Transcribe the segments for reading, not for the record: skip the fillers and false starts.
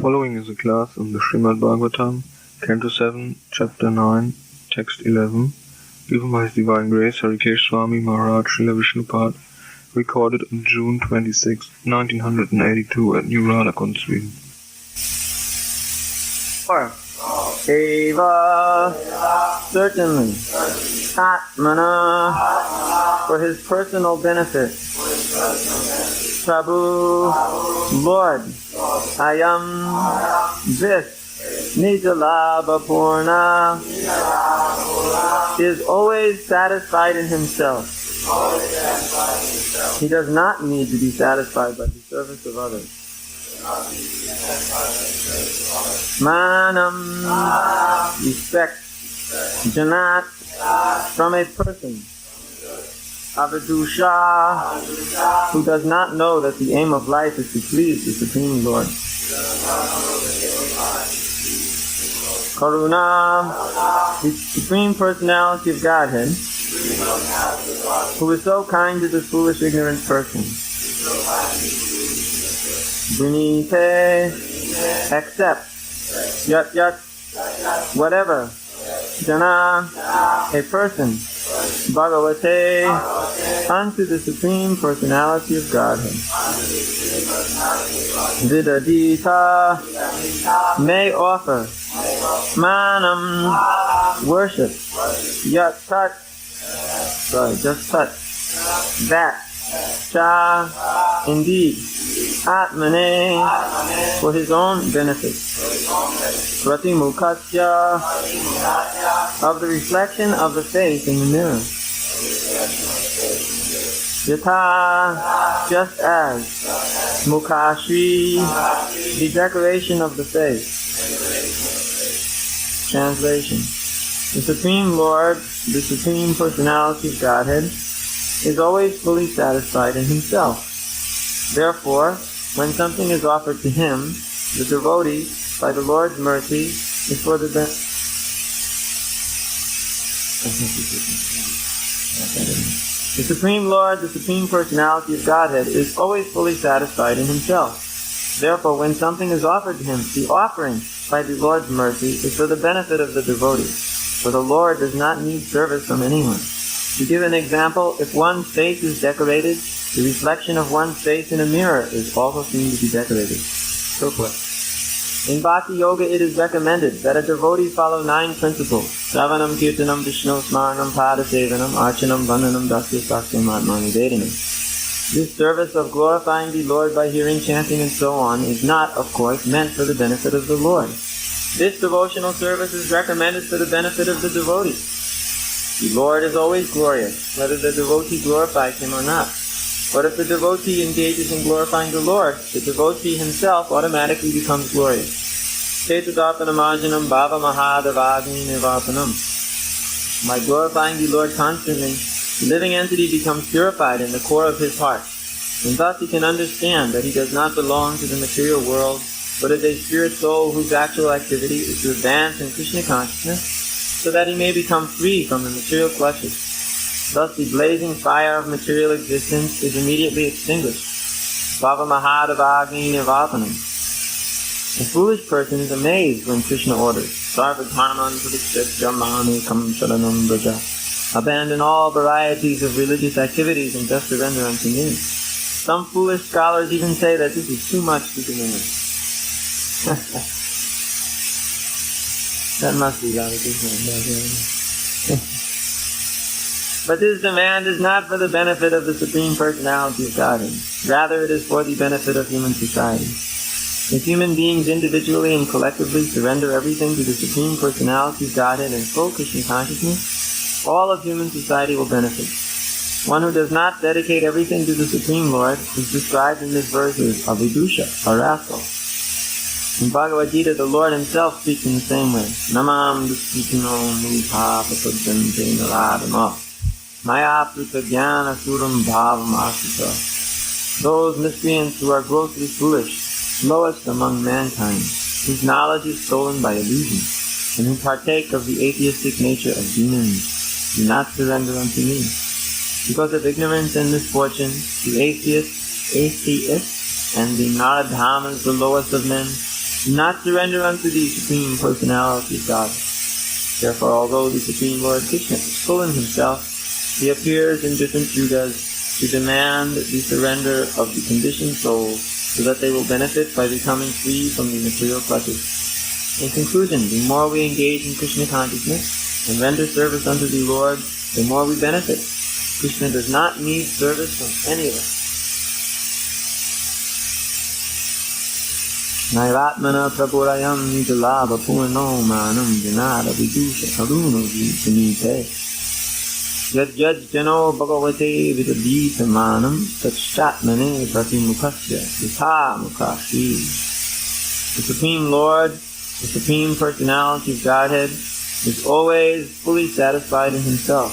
following is a class on the Srimad Bhagavatam, Canto 7, Chapter 9, Text 11, given by His Divine Grace Harikesa Swami Maharaj Srila Vishnupad, recorded on June 26, 1982 at New Radhakund, Sweden. Eva, certainly, Atmana, for his personal benefit, Prabhu, Lord, Ayam, this, Nijalabha Purna, is always satisfied in himself. He does not need to be satisfied by the service of others. Manam, respect, Janat, from a person. Avadusha, who does not know that the aim of life is to please the Supreme Lord. Karuna, the Supreme Personality of Godhead, who is so kind to this foolish, ignorant person. Brunite, accept, yat, whatever, Jana, a person, Bhagavate, unto the Supreme Personality of Godhead. Vidadita, may offer, Manam, worship, yat tat, just touch, that, cha, indeed, Atmane, for his own benefit. Pratimukhatya, of the reflection of the face in the mirror. Yatha, just as. Mukhashri, the decoration of the face. Translation. The Supreme Lord, the Supreme Personality of Godhead, is always fully satisfied in himself. Therefore, when something is offered to him, the devotee, by the Lord's mercy, is for the The Supreme Lord, the Supreme Personality of Godhead, is always fully satisfied in himself. Therefore, when something is offered to him, the offering, by the Lord's mercy, is for the benefit of the devotee. For the Lord does not need service from anyone. To give an example, if one's face is decorated, the reflection of one's face in a mirror is also seen to be decorated. So forth. In Bhakti Yoga, it is recommended that a devotee follow 9 principles: Savanam, Kirtanam, Vishnu, Smaranam, Padasevanam, Archanam, Vandanam, Dasya, Sakyam, Atmani, Vedanam. This service of glorifying the Lord by hearing, chanting, and so on is not, of course, meant for the benefit of the Lord. This devotional service is recommended for the benefit of the devotee. The Lord is always glorious, whether the devotee glorifies him or not. But if the devotee engages in glorifying the Lord, the devotee himself automatically becomes glorious. Cetadapanamajanam bhava mahadavagni nivapanam. By glorifying the Lord constantly, the living entity becomes purified in the core of his heart, and thus he can understand that he does not belong to the material world, but is a spirit soul whose actual activity is to advance in Krishna consciousness, so that he may become free from the material clutches. Thus the blazing fire of material existence is immediately extinguished. Bhava mahadavagni nivapanam. A foolish person is amazed when Krishna orders, Sarvadharman pradikshyatyamani kam sharanam braja. Abandon all varieties of religious activities and just surrender unto me. Some foolish scholars even say that this is too much to demand. That must be Radha Krishna. But this demand is not for the benefit of the Supreme Personality of Godhead. Rather, it is for the benefit of human society. If human beings individually and collectively surrender everything to the Supreme Personality of Godhead in full Krishna consciousness, all of human society will benefit. One who does not dedicate everything to the Supreme Lord is described in this verse as a vidusha, a rascal. In Bhagavad Gita, the Lord himself speaks in the same way. Namam duskitino mupha pasadante naradama. Maya prutagyana suram bhavam asita. Those miscreants who are grossly foolish, lowest among mankind, whose knowledge is stolen by illusion, and who partake of the atheistic nature of demons, do not surrender unto me. Because of ignorance and misfortune, the atheist, and the Naradhamas, the lowest of men, Do not surrender unto the Supreme Personality of God. Therefore, although the Supreme Lord Krishna is full in himself, he appears in different yugas to demand the surrender of the conditioned souls so that they will benefit by becoming free from the material clutches. In conclusion, the more we engage in Krishna consciousness and render service unto the Lord, the more we benefit. Krishna does not need service from any of us. Naivatmana prabhurayam nijalabha purno manam janada vidusha karuno jitanite yad jano bhagavate vidadita manam tatchatmane pratimukhasya yatha mukhashi. The Supreme Lord, the Supreme Personality of Godhead, is always fully satisfied in himself.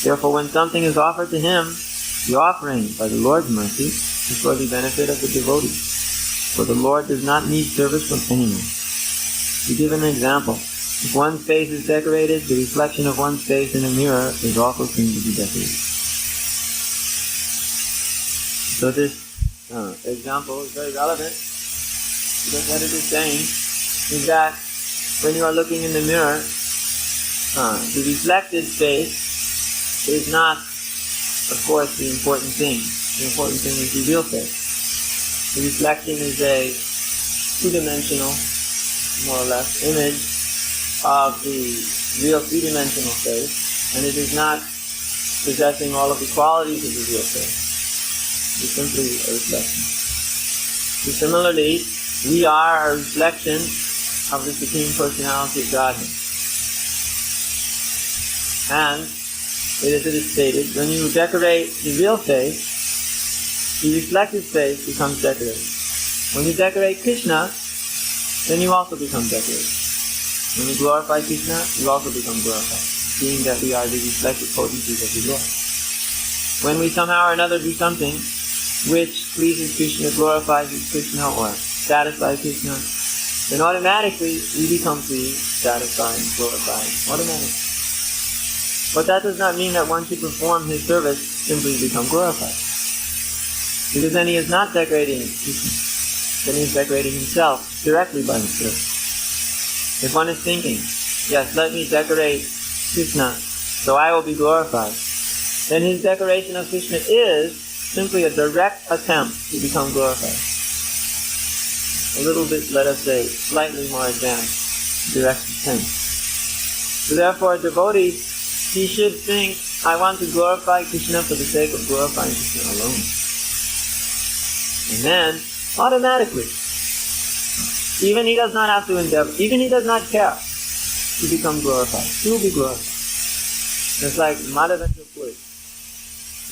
Therefore, when something is offered to him, the offering, by the Lord's mercy, is for the benefit of the devotee. For the Lord does not need service from anyone. To give an example, if one's face is decorated, the reflection of one's face in a mirror is also seen to be decorated. So this example is very relevant, because what it is saying is that when you are looking in the mirror, the reflected face is not, of course, the important thing. The important thing is the real face. The reflection is a two-dimensional, more or less, image of the real three-dimensional face, and it is not possessing all of the qualities of the real face. It's simply a reflection. So similarly, we are a reflection of the Supreme Personality of Godhead. And it is stated, when you decorate the real face, the reflected face becomes decorated. When you decorate Krishna, then you also become decorated. When you glorify Krishna, you also become glorified, seeing that we are the reflected potencies of the Lord. When we somehow or another do something which pleases Krishna, glorifies Krishna, or satisfies Krishna, then automatically we become free, satisfied, glorified, automatically. But that does not mean that once you perform his service, simply become glorified. Because then he is not decorating Krishna. Then he is decorating himself directly by his service. If one is thinking, yes, let me decorate Krishna so I will be glorified, then his decoration of Krishna is simply a direct attempt to become glorified. A little bit, let us say, slightly more advanced, direct attempt. So therefore, a devotee, he should think, I want to glorify Krishna for the sake of glorifying Krishna alone. And then, automatically, even he does not have to endeavor, even he does not care to become glorified. He will be glorified. It's like Madhavendra Puri,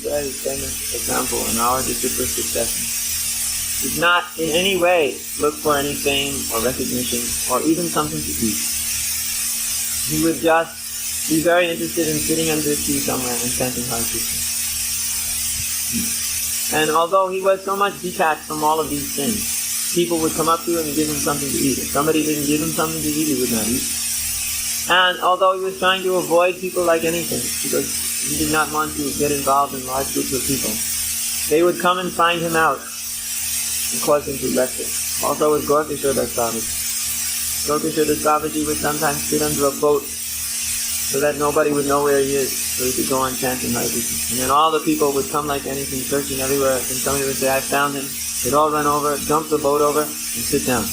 very famous example in our disciplic succession. Did not in any way look for any fame or recognition or even something to eat. He would just be very interested in sitting under a tree somewhere and chanting Hare Krishna. And although he was so much detached from all of these things, people would come up to him and give him something to eat. If somebody didn't give him something to eat, he would not eat. And although he was trying to avoid people like anything, because he did not want to get involved in large groups of people, they would come and find him out and cause him to lecture. Also with Gorkishore Das Babaji. Gorkishore Das Babaji would sometimes sit under a boat so that nobody would know where he is, so he could go on chanting Hare Krishna. And then all the people would come like anything, searching everywhere, and somebody would say, I found him. They'd all run over, jump the boat over, and sit down.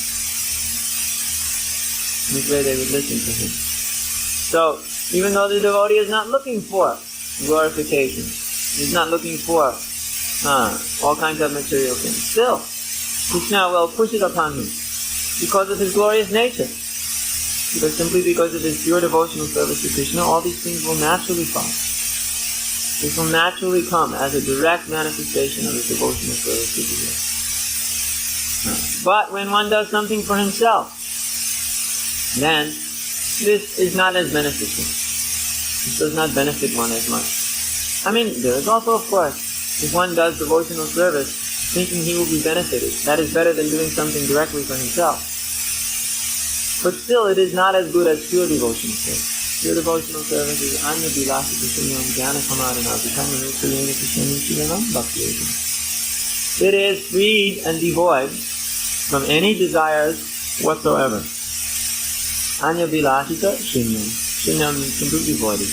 This way they would listen to him. So, even though the devotee is not looking for glorification, he's not looking for all kinds of material things, still, Krishna will push it upon him because of his glorious nature. Simply because of his pure devotional service to Krishna, all these things will naturally follow. This will naturally come as a direct manifestation of his devotional service to the Lord. But when one does something for himself, then this is not as beneficial. This does not benefit one as much. I mean, there is also, of course, if one does devotional service thinking he will be benefited, that is better than doing something directly for himself. But still, it is not as good as pure devotional service. Pure devotional service is Anya Bilasa Krishnam Jnana Kamarana Vikana Nutsalena Krishnam Shivanam Bhakti. It is freed and devoid from any desires whatsoever. Anya bilashita shunyam. Shunyam means completely voided.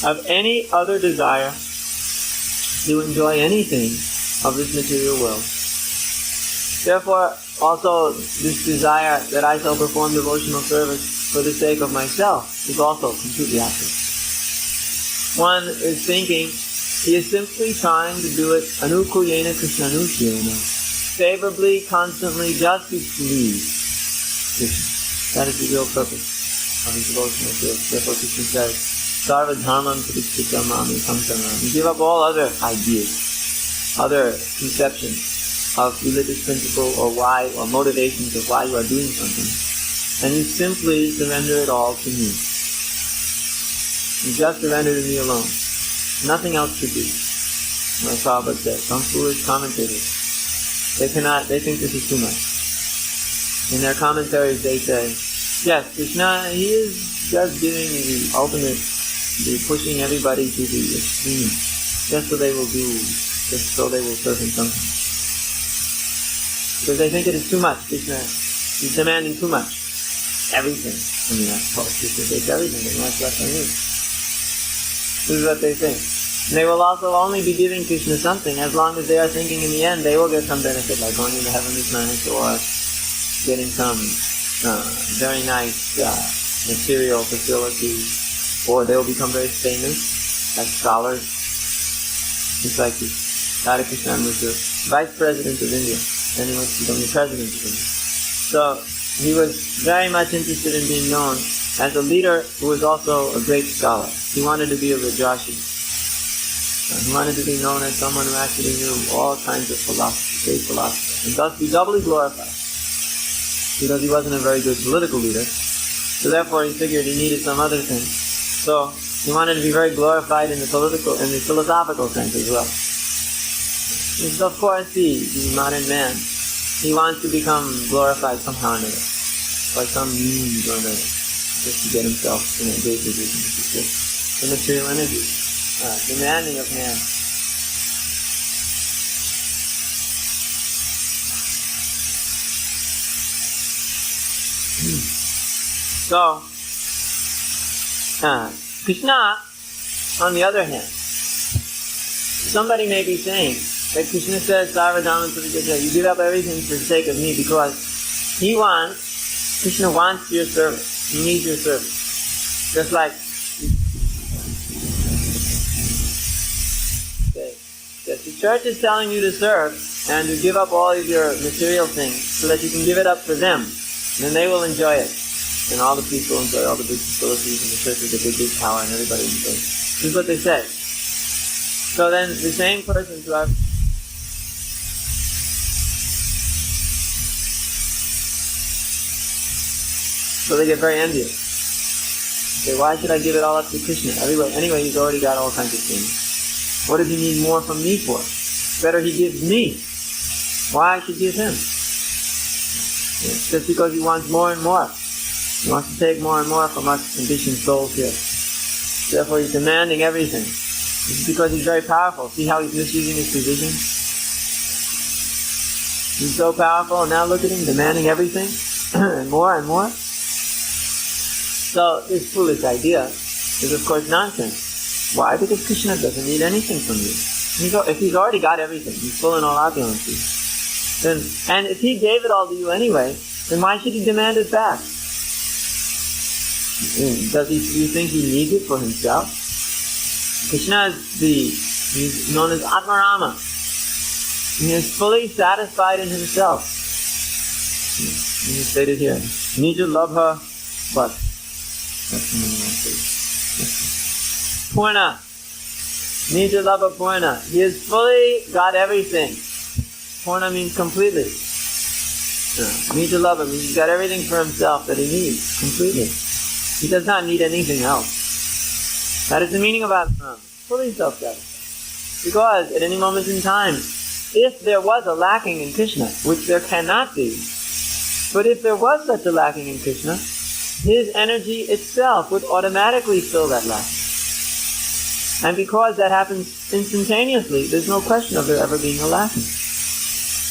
Of any other desire to enjoy anything of this material world. Therefore, also this desire that I shall perform devotional service for the sake of myself is also completely absent. One is thinking he is simply trying to do it anukuyena krishnanushyena, favorably, constantly, just to please Krishna. That is the real purpose of his devotional service. Therefore Krishna says, Sarva dharmam pradikshita mami samsaram. You give up all other ideas, other conceptions of religious principle or why, or motivations of why you are doing something, and you simply surrender it all to me. You just surrender to me alone. Nothing else should be. Like Prabhupada said, some foolish commentators, they think this is too much. In their commentaries they say, yes, Krishna, he is just giving the ultimate, pushing everybody to the extreme, just so they will serve him something. Because they think it is too much. Krishna is demanding too much. Everything. I mean, I suppose Krishna takes everything, and what's left on you? This is what they think. And they will also only be giving Krishna something as long as they are thinking in the end they will get some benefit, like going to the heavenly planet or getting some very nice material facilities, or they will become very famous as scholars. It's like Harikesa was the vice president of India. Then he wants to become the president of India. So he was very much interested in being known as a leader who was also a great scholar. He wanted to be a Rajarshi. He wanted to be known as someone who actually knew all kinds of philosophy, great philosophy, and thus be doubly glorified. Because he wasn't a very good political leader, so therefore he figured he needed some other thing. So he wanted to be very glorified in the philosophical sense as well. Because of course the modern man, he wants to become glorified somehow or another, by some means or another, just to get himself in a great position. It's just the material energy demanding of man. So, Krishna, on the other hand, somebody may be saying that Krishna says, Sarvadhamam Pradikshita, you give up everything for the sake of me because Krishna wants your service. He needs your service. Just like, yes, the church is telling you to serve and to give up all of your material things so that you can give it up for them. Then they will enjoy it. And all the people enjoy all the big facilities and the church with the big power and everybody enjoys it. This is what they say. So then the same persons who are so they get very envious. Say, why should I give it all up to Krishna? Anyway, he's already got all kinds of things. What does he need more from me for? Better he gives me. Why I should give him? Just because he wants more and more. He wants to take more and more from us conditioned souls here. Therefore he's demanding everything. This is because he's very powerful. See how he's misusing his position? He's so powerful, and now look at him demanding everything, and more and more. So this foolish idea is of course nonsense. Why? Because Krishna doesn't need anything from you. If he's already got everything, he's full in all opulences. And if he gave it all to you anyway, then why should he demand it back? Do you think he needs it for himself? Krishna he's known as Atmarama. He is fully satisfied in himself. He stated here, Nija Labha But. Purna. Nija Labha Purna. He has fully got everything. Purna means completely. Nija Labha means he's got everything for himself that he needs, completely. He does not need anything else. That is the meaning of Atma. Fully self-satisfied. Because at any moment in time, if there was a lacking in Krishna, which there cannot be, but if there was such a lacking in Krishna, his energy itself would automatically fill that lacking. And because that happens instantaneously, there's no question of there ever being a lacking.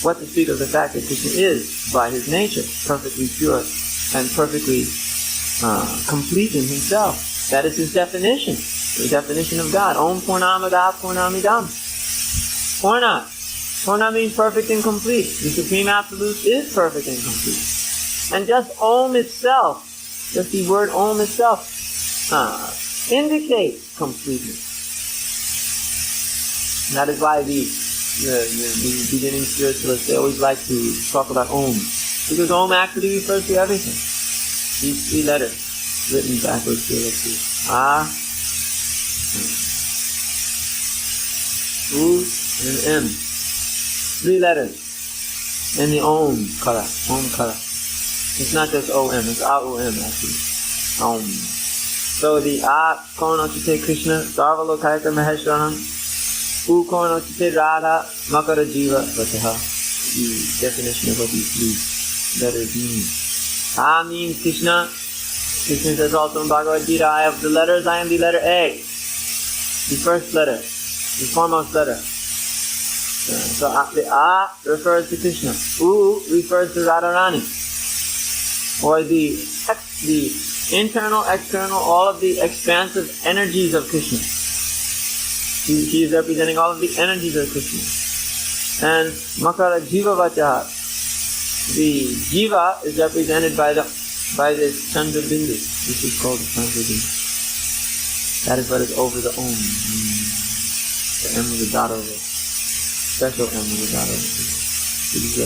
What to speak of the fact that Krishna is, by his nature, perfectly pure and perfectly complete in himself. That is his definition, the definition of God. Om Purnamada Purnamidam. Purna. Purna means perfect and complete. The Supreme Absolute is perfect and complete. And just Om itself, just the word Om itself, indicates completeness. And that is why the beginning spiritualists, they always like to talk about Om. Because Om actually refers to everything. These three letters, written backwards here, let's see. U, and M. Three letters. And the Om Kara. Om Kara. It's not just O-M, it's A-O-M actually. Om. So the A Konochite Krishna, Sarva Lokayaka Maheshwaram, U Konochite Radha, Makara Jiva Vataha. The definition of what these three letters mean. A means Krishna. Krishna says also in Bhagavad Gita, I have the letters, I am the letter A. The first letter, the foremost letter. So the A refers to Krishna. U refers to Radharani. Or the internal, external, all of the expansive energies of Krishna. He is representing all of the energies of Krishna. And Makara Jiva Vachaha. The Jiva is represented by this Chandra Bindu. This is called the Chandra Bindu. That is what is over the Om. The M with the dot over it. Special M with the dot over it. It is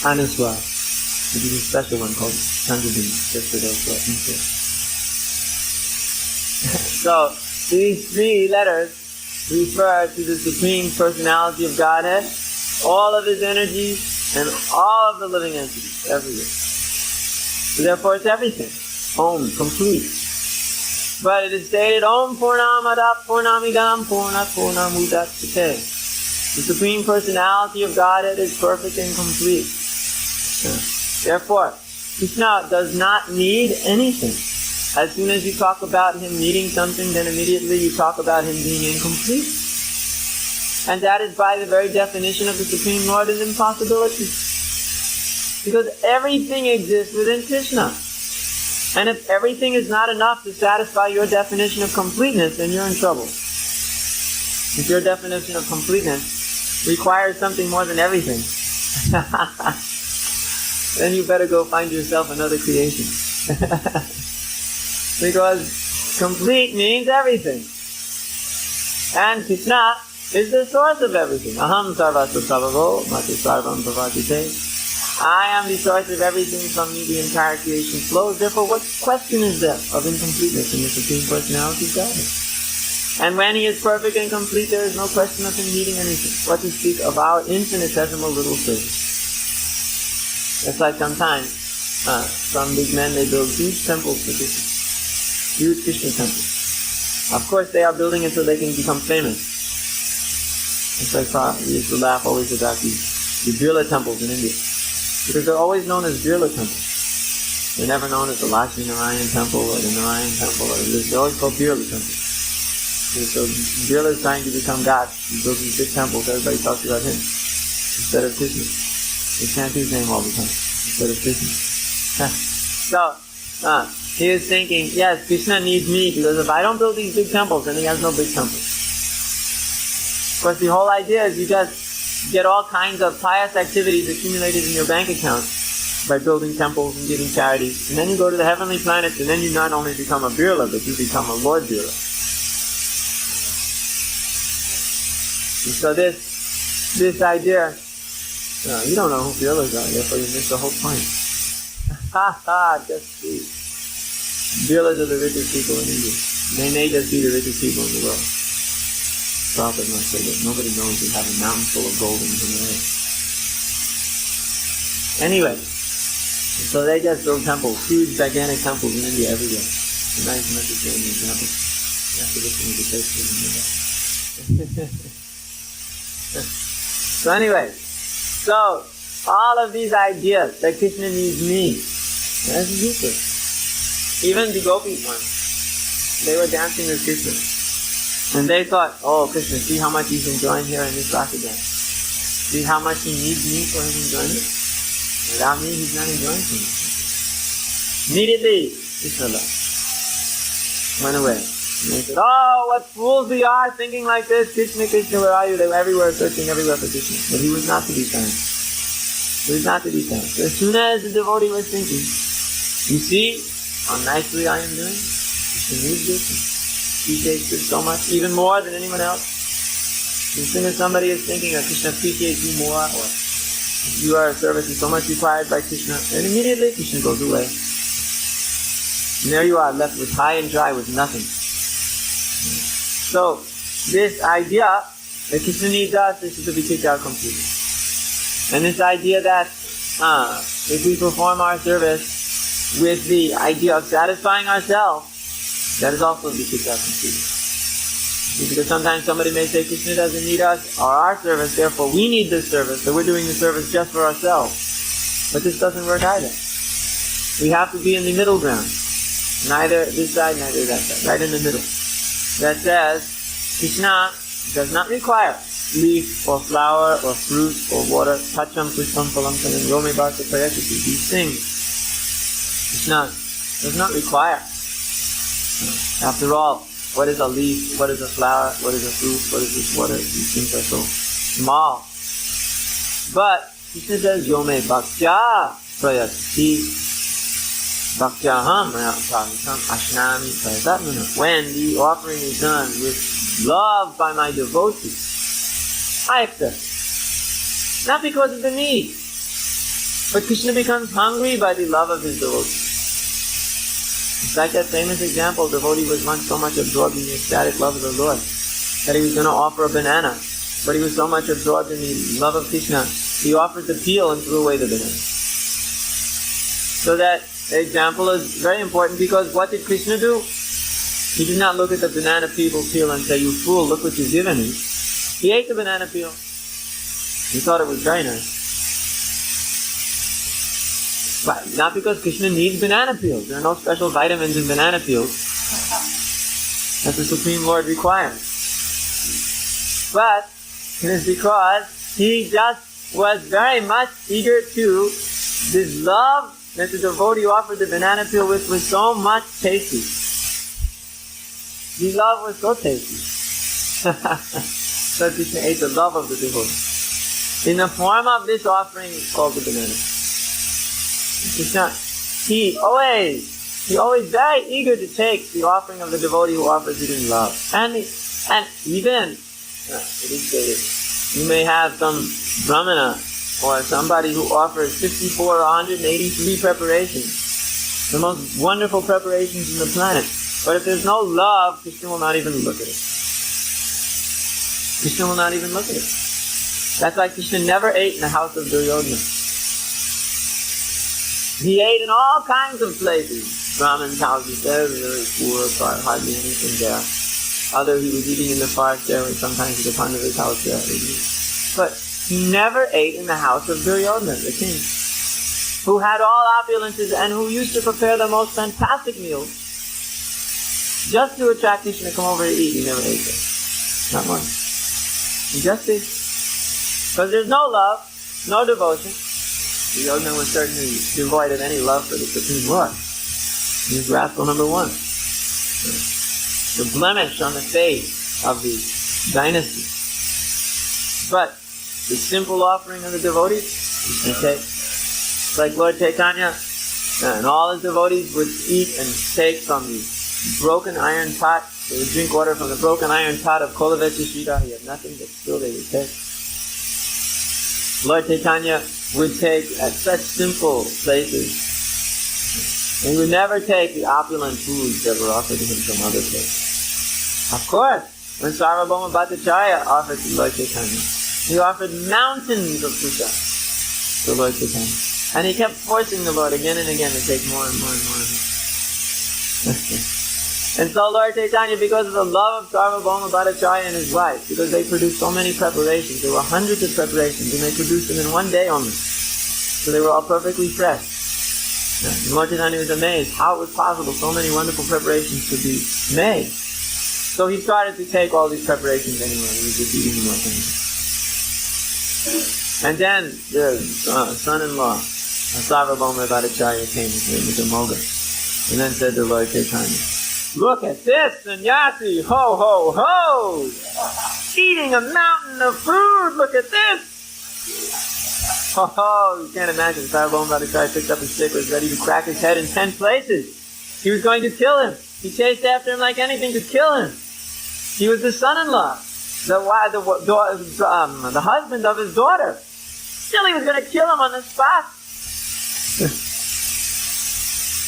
Anuswar. It is a special one called Chandra Bindu, just for those who are into it. So, these three letters refer to the Supreme Personality of Godhead, all of his energies, and all of the living entities, everywhere. So therefore it's everything. Om, complete. But it is stated, Om Purnamada Purnamidam Purnat Purnamudachyate. The Supreme Personality of Godhead is perfect and complete. Therefore, Krishna does not need anything. As soon as you talk about him needing something, then immediately you talk about him being incomplete. And that is by the very definition of the Supreme Lord an impossibility. Because everything exists within Krishna. And if everything is not enough to satisfy your definition of completeness, then you're in trouble. If your definition of completeness requires something more than everything, then you better go find yourself another creation. Because complete means everything. And Krishna is the source of everything. Aham sarvasya sabhavo mati sarvam bhavadite. I am the source of everything, from me the entire creation flows. Therefore, what question is there of incompleteness in the Supreme Personality of God? And when he is perfect and complete, there is no question of him needing anything. What to speak of our infinitesimal little things. It's like sometimes some big men, they build huge temples for Krishna. Huge Krishna temples. Of course, they are building it so they can become famous. It's like we used to laugh always about the Birla temples in India. Because they're always known as Birla temples. They're never known as the Lakshmi Narayan temple or the Narayan temple. They're always called Birla temples. So Birla is trying to become God. He builds these big temples, everybody talks about him instead of Krishna. They chant his name all the time instead of Krishna. So, he is thinking, yes, Krishna needs me, because if I don't build these big temples, then he has no big temples. Of course, the whole idea is you just get all kinds of pious activities accumulated in your bank account by building temples and giving charities. And then you go to the heavenly planets, and then you not only become a Birla, but you become a Lord Birla. And so this idea, you don't know who Birlas are, therefore you miss the whole point. Just see. Birlas are the richest people in India. They may just be the richest people in the world. Prophet must say that nobody knows we have a mountain full of gold in the Himalayas. Anyway, so they just build temples, huge gigantic temples in India everywhere. A nice Mediterranean example. You have to listen to the taste of the So anyway, so all of these ideas that Krishna needs me, that's useless. Even the gopis once, they were dancing with Krishna. And they thought, oh, Krishna, see how much he's enjoying here in this Rasa dance. See how much he needs me for his enjoyment? Without me, he's not enjoying too much. Immediately, Krishna went away. And they said, oh, what fools we are thinking like this. Krishna, Krishna, where are you? They were everywhere, searching everywhere for Krishna. But he was not to be found. He was not to be found. So as soon as the devotee was thinking, you see how nicely I am doing? Krishna needs this. He takes this so much, even more than anyone else. As soon as somebody is thinking that Krishna appreciates you more, or your service is so much required by Krishna, and immediately Krishna goes away. And there you are, left with high and dry with nothing. So, this idea that Krishna needs us, this is to be kicked out completely. And this idea that if we perform our service with the idea of satisfying ourselves, that is also to be kicked out completely. Because sometimes somebody may say, Krishna doesn't need us or our service, therefore we need this service, so we're doing the service just for ourselves. But this doesn't work either. We have to be in the middle ground. Neither this side, neither that side. Right in the middle. That says, Krishna does not require leaf or flower or fruit or water. Tacham, pushpam, phalam, and yome bhakta prayachati. These things Krishna does not require. After all, what is a leaf? What is a flower? What is a fruit? What is this water? These things are so small. But Krishna says, Yome bhaktya prayachati. Bhaktyaham ashnami prayatmana. When the offering is done with love by my devotee, I accept. Not because of the need, but Krishna becomes hungry by the love of his devotee. It's like that famous example, the devotee was once so much absorbed in the ecstatic love of the Lord that he was going to offer a banana, but he was so much absorbed in the love of Krishna, he offered the peel and threw away the banana. So that the example is very important, because what did Krishna do? He did not look at the banana peel and say, you fool, look what you've given me. He ate the banana peel. He thought it was very nice. But not because Krishna needs banana peels. There are no special vitamins in banana peels that the Supreme Lord requires. But it is because he just was very much eager to, this love that the devotee offered the banana peel with was so much tasty. The love was so tasty. So Krishna ate the love of the devotee. In the form of this offering, it's called the banana. Krishna, he always very eager to take the offering of the devotee who offers it in love. And even, it is stated, you may have some brahmana or somebody who offers 54 or 183 preparations, the most wonderful preparations in the planet. But if there's no love, Krishna will not even look at it. Krishna will not even look at it. That's why Krishna never ate in the house of Duryodhana. He ate in all kinds of places. Brahmins' houses, very, very poor, hardly anything there. He was eating in the forest there, and sometimes at the Pandava's house there. But he never ate in the house of Duryodhana, the king, who had all opulences and who used to prepare the most fantastic meals just to attract Krishna to come over to eat. He never ate there. Not once. He just ate. Because there's no love, no devotion. Duryodhana was certainly devoid of any love for the Supreme Lord. He was rascal number one. The blemish on the face of the dynasty. But the simple offering of the devotees, it's like Lord Chaitanya and all his devotees would eat and take from the broken iron pot. They would drink water from the broken iron pot of Kolavecha Sridhar. He had nothing, but still they would take. Lord Chaitanya would take at such simple places. He would never take the opulent foods that were offered to him from other places. Of course, when Sarvabhauma Bhattacharya offered to Lord Chaitanya, he offered mountains of prasad to Lord Chaitanya. And he kept forcing the Lord again and again to take more and more and more and more. And so Lord Chaitanya, because of the love of Sarvabhauma Bhattacharya and his wife, because they produced so many preparations, there were hundreds of preparations, and they produced them in one day only. So they were all perfectly fresh. And Lord Chaitanya was amazed how it was possible so many wonderful preparations to be made. So he started to take all these preparations anyway. He was just eating more things. And then the son-in-law, Sarvabhauma Bhattacharya, came with the Moga. And then said to Lord Chaitanya, "Look at this, sannyasi! Ho, ho, ho! Eating a mountain of food! Look at this!" Oh, you can't imagine. Sarvabhauma Bhattacharya picked up his stick, was ready to crack his head in 10 places. He was going to kill him. He chased after him like anything to kill him. He was the son-in-law, the husband of his daughter. Still, he was going to kill him on the spot.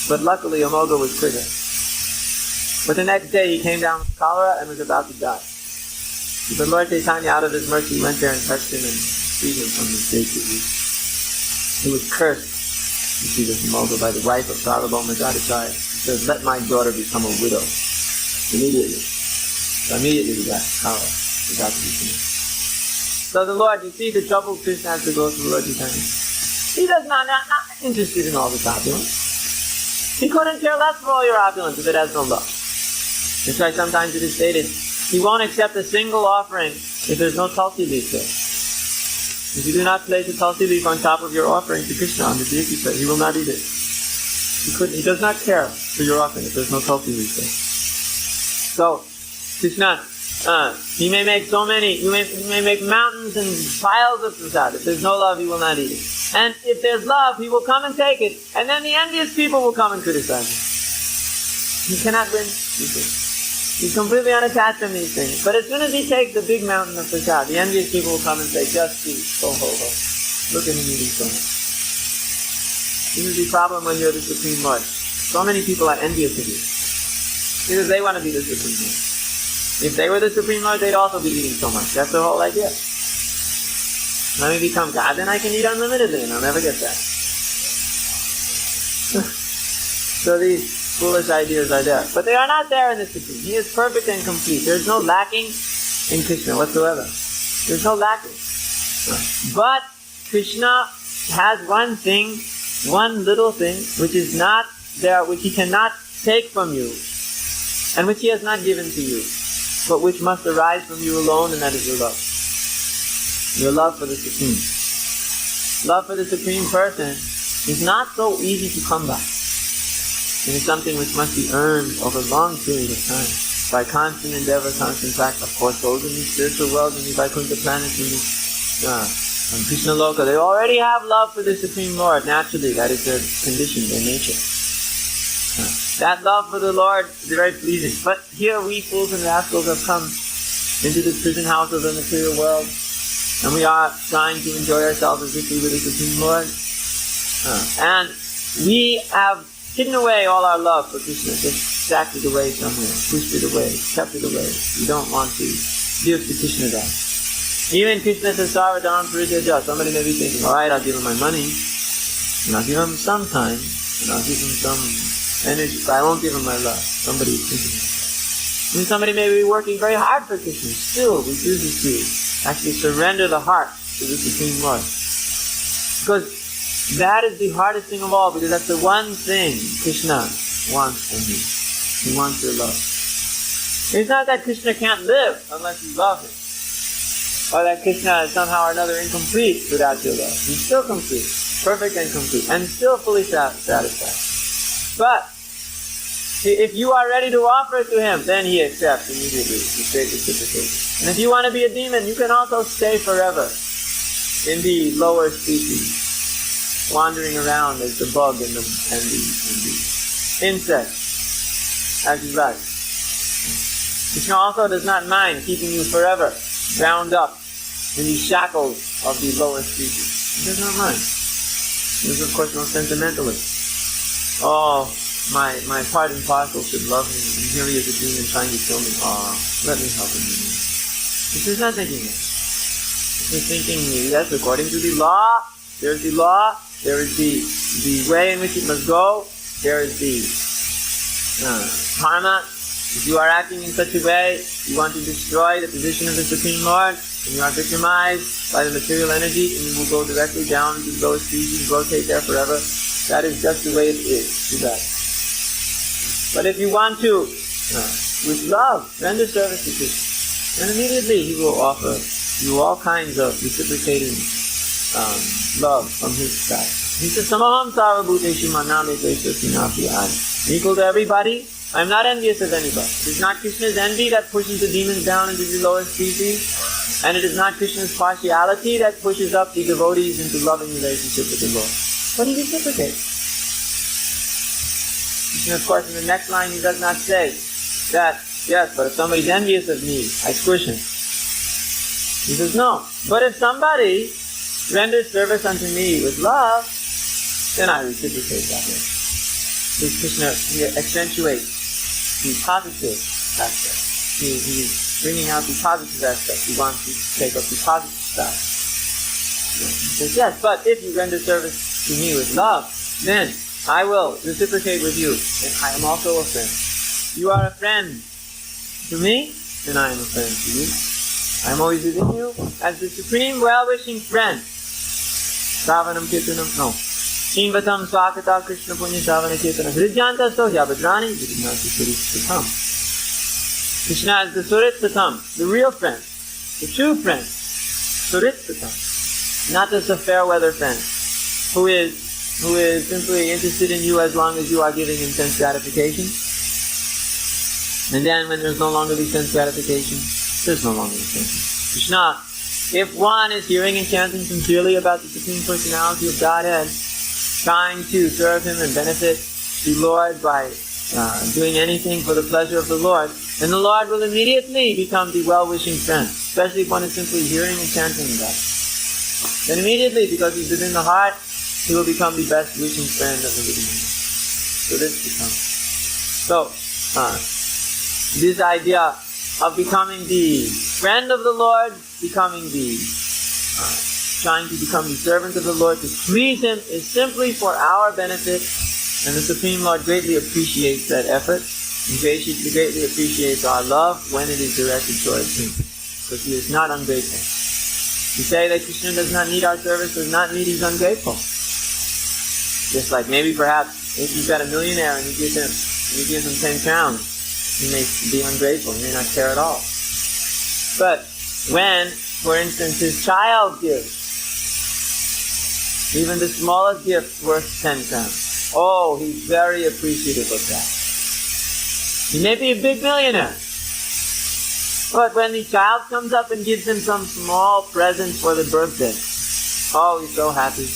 But luckily, Amoga was quicker. But the next day, he came down with cholera and was about to die. But Lord Chaitanya, out of his mercy, went there and touched him and freed him from his state disease. He was cursed, you see this Amoga, by the wife of Sarvabhauma Bhattacharya. He says, "Let my daughter become a widow." Immediately. So immediately he got cholera. He got to be finished. So the Lord, you see the trouble Krishna has to go through, Lord Chaitanya. He does not interested in all this opulence. He couldn't care less for all your opulence if it has no love. That's why sometimes it is stated, he won't accept a single offering if there's no tulsi leaf there. If you do not place a tulsi leaf on top of your offering to Krishna on the deity plate, he will not eat it. He does not care for your offering if there's no tulsi leaf there. So, Krishna, he may make he may make mountains and piles of prasad. If there's no love, he will not eat it. And if there's love, he will come and take it, and then the envious people will come and criticize him. He cannot win. He's completely unattached from these things. But as soon as he takes the big mountain of prasad, the envious people will come and say, "Just see, ho, ho, ho. Look at him eating so much." This is the problem when you're the Supreme Lord. So many people are envious of you, because they want to be the Supreme Lord. If they were the Supreme Lord, they'd also be eating so much. That's the whole idea. Let me become God, then I can eat unlimitedly, and I'll never get that. So these foolish ideas are there. But they are not there in the Supreme. He is perfect and complete. There's no lacking in Krishna whatsoever. There's no lacking. But Krishna has one thing, one little thing, which is not there, which he cannot take from you, and which he has not given to you, but which must arise from you alone, and that is your love. Your love for the Supreme. Love for the Supreme Person is not so easy to come by. It is something which must be earned over a long period of time. By constant endeavor, constant practice. Of course, those in the spiritual world, in the Vaikuntha planets, in the Krishna Loka, they already have love for the Supreme Lord, naturally. That is their condition, their nature. That love for the Lord is very pleasing. But here we fools and rascals have come into the prison house of the material world, and we are trying to enjoy ourselves as if we were the Supreme Lord. And we have hidden away all our love for Krishna, just stacked it away somewhere, pushed it away, kept it away. We don't want to give to Krishna that. Even Krishna says, "Sarvadam Parityajya." Somebody may be thinking, "Alright, I'll give him my money, and I'll give him some time, and I'll give him some energy, but I won't give him my love." Somebody is thinking that. And somebody may be working very hard for Krishna, still refuses to actually surrender the heart to the Supreme Lord. Because that is the hardest thing of all, because that's the one thing Krishna wants from you. He wants your love. It's not that Krishna can't live unless you love him, or that Krishna is somehow or another incomplete without your love. He's still complete, perfect and complete, and still fully satisfied. But if you are ready to offer it to him, then he accepts immediately the great reciprocation. And if you want to be a demon, you can also stay forever in the lower species, wandering around as the bug and the insect, as you like. Krishna also does not mind keeping you forever bound up in the shackles of the lower species. He does not mind. He is, of course, no sentimentalist. Oh, my part and parcel should love me, and here he is a demon trying to kill me. Oh, let me help him. This is not thinking that. This is thinking, yes, according to the law, there is the law, there is the way in which it must go, there is the karma. If you are acting in such a way, you want to destroy the position of the Supreme Lord, and you are victimized by the material energy, and you will go directly down to those species, rotate there forever. That is just the way it is. Too bad. But if you want to with love. Render service to Krishna. And immediately he will offer you all kinds of reciprocating love from his side. He says, Samaham sarvabhuteshu maname dvesasya napi adi. Equal to everybody. I'm not envious of anybody. It is not Krishna's envy that pushes the demons down into the lower species. And it is not Krishna's partiality that pushes up the devotees into loving relationship with the Lord. But he reciprocates. Krishna, of course, in the next line he does not say that, yes, but if somebody's envious of me, I squish him. He says, no. But if somebody renders service unto me with love, then I reciprocate that way. So Krishna accentuates the positive aspect. He's bringing out the positive aspect. He wants you to take up the positive side. He says, yes, but if you render service to me with love, then I will reciprocate with you, and I am also a friend. You are a friend to me, and I am a friend to you. I am always within you as the supreme well-wishing friend. Savanam Kirtanam, no. Shinvatam Swakata Krishna Punya Savana Kirtana Hridjanta Sohya Bhadrani Vidinasi Surit. Krishna is the Surit Satam, the real friend, the true friend, Surit Satam, not just a fair weather friend, who is simply interested in you as long as you are giving him sense gratification. And then when there's no longer the sense gratification, there's no longer the sense. Krishna, if one is hearing and chanting sincerely about the Supreme Personality of Godhead, trying to serve him and benefit the Lord by doing anything for the pleasure of the Lord, then the Lord will immediately become the well-wishing friend, especially if one is simply hearing and chanting about it. Then immediately, because he's within the heart, he will become the best wishing friend of the living. So this becomes. So, this idea of becoming the friend of the Lord, becoming the trying to become the servant of the Lord to please him is simply for our benefit, and the Supreme Lord greatly appreciates that effort, and greatly appreciates our love when it is directed towards him, because he is not ungrateful. To say that Krishna does not need our service does not mean he's ungrateful. Just like maybe perhaps if you've got a millionaire and you give him 10 crowns, he may be ungrateful, he may not care at all. But when, for instance, his child gives, even the smallest gift worth 10 crowns, oh, he's very appreciative of that. He may be a big millionaire, but when the child comes up and gives him some small present for the birthday, oh, he's so happy.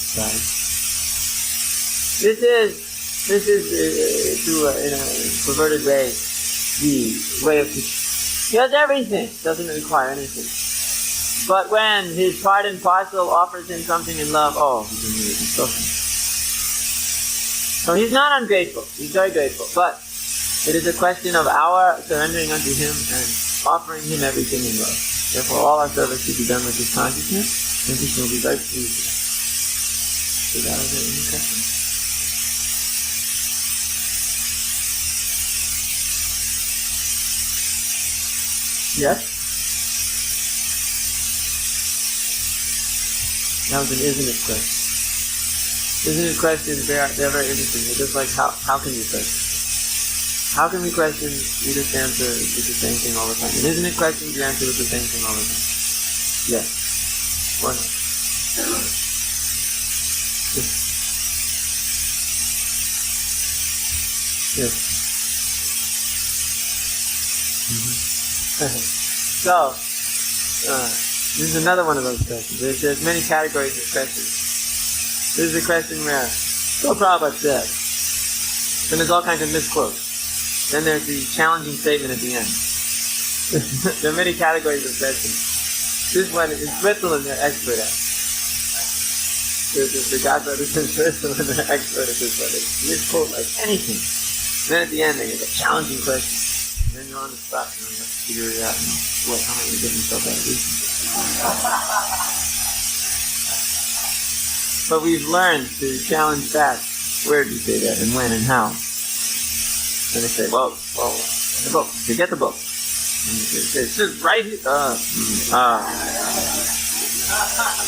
This is in a perverted way, the way of Krishna. He has everything, doesn't require anything. But when his part and parcel offers him something in love, oh, he's immediately so happy. So he's not ungrateful, he's very grateful. But it is a question of our surrendering unto him and offering him everything in love. Therefore, all our service should be done with his consciousness, and Krishna will be very pleased. So that was any question? Yes? That was an isn't it question. Isn't it questions, they're very interesting. They're just like, how can you question? How can we question? You just answer with the same thing all the time. And isn't it questions, you answer with the same thing all the time? Yes. Or not? Yes. So, this is another one of those questions. There's many categories of questions. This is a question where, so Prabhupada said, then there's all kinds of misquotes. Then there's the challenging statement at the end. There are many categories of questions. This one, in Switzerland, they're expert at. The godbrothers in Switzerland, they're expert at this one. They misquote like anything. Then at the end, they get a challenging question. And then you're on the spot, you have to figure it out. How am I going to get myself out of this? But we've learned to challenge back. Where did you say that, and when, and how? And they say, well, the book. They get the book. And they say, it's just right here.